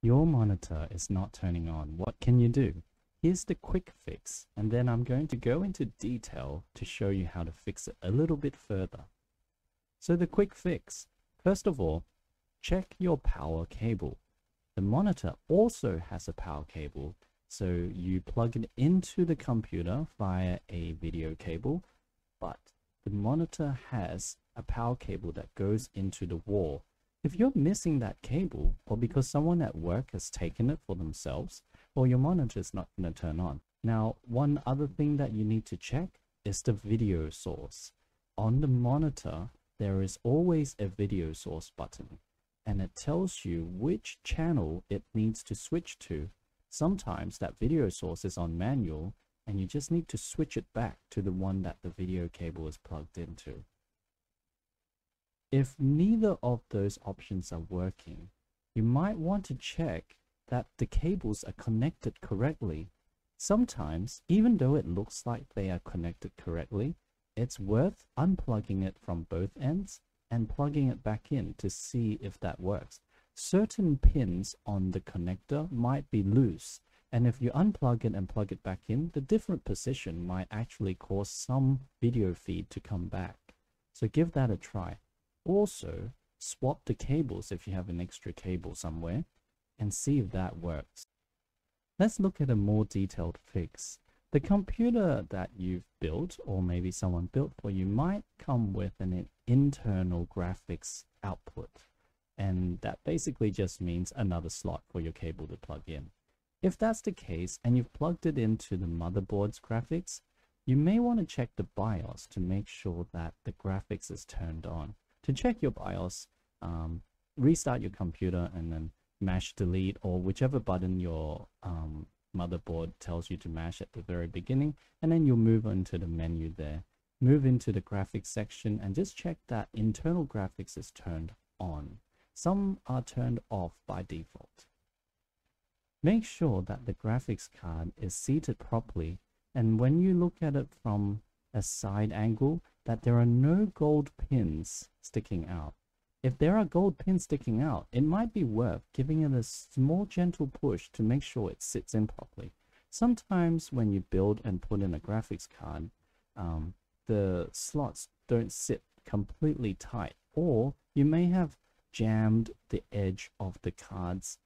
Your monitor is not turning on. What can you do? Here's the quick fix, and then I'm going to go into detail to show you how to fix it a little bit further. So the quick fix, first of all, check your power cable. The monitor also has a power cable, so you plug it into the computer via a video cable, but the monitor has a power cable that goes into the wall. If you're missing that cable, or because someone at work has taken it for themselves, well, your monitor is not going to turn on. Now, one other thing that you need to check is the video source. On the monitor, there is always a video source button, and it tells you which channel it needs to switch to. Sometimes that video source is on manual, and you just need to switch it back to the one that the video cable is plugged into. If neither of those options are working, you might want to check that the cables are connected correctly. Sometimes, even though it looks like they are connected correctly, it's worth unplugging it from both ends and plugging it back in to see if that works. Certain pins on the connector might be loose, and if you unplug it and plug it back in, the different position might actually cause some video feed to come back. So give that a try. Also, swap the cables if you have an extra cable somewhere and see if that works. Let's look at a more detailed fix. The computer that you've built, or maybe someone built for you, might come with an internal graphics output. And that basically just means another slot for your cable to plug in. If that's the case and you've plugged it into the motherboard's graphics, you may want to check the BIOS to make sure that the graphics is turned on. To check your BIOS, restart your computer and then mash delete or whichever button your motherboard tells you to mash at the very beginning, and then you'll move into the menu there. Move into the graphics section and just check that internal graphics is turned on. Some are turned off by default. Make sure that the graphics card is seated properly, and when you look at it from a side angle, that there are no gold pins sticking out. If there are gold pins sticking out, it might be worth giving it a small gentle push to make sure it sits in properly. Sometimes when you build and put in a graphics card, the slots don't sit completely tight, or you may have jammed the edge of the card's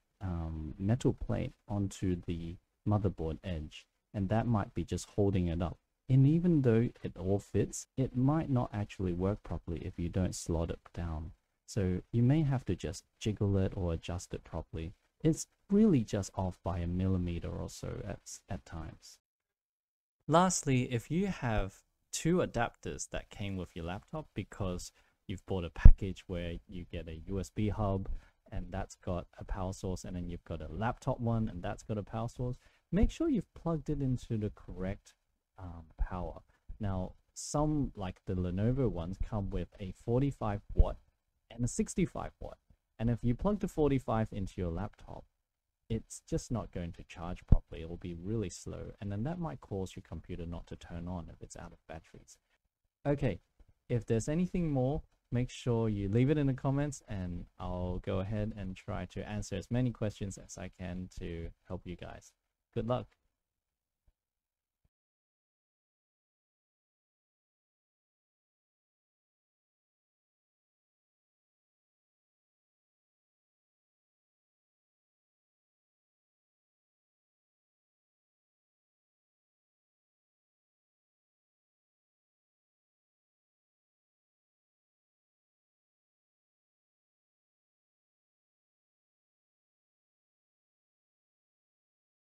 metal plate onto the motherboard edge, and that might be just holding it up. And even though it all fits, it might not actually work properly if you don't slot it down. So you may have to just jiggle it or adjust it properly. It's really just off by a millimeter or so at times. Lastly, if you have two adapters that came with your laptop because you've bought a package where you get a USB hub and that's got a power source, and then you've got a laptop one and that's got a power source, make sure you've plugged it into the correct power. Now, some like the Lenovo ones come with a 45 watt and a 65 watt, and if you plug the 45 into your laptop, it's just not going to charge properly. It will be really slow, and then that might cause your computer not to turn on if it's out of batteries. Okay, if there's anything more, make sure you leave it in the comments and I'll go ahead and try to answer as many questions as I can to help you guys. Good luck.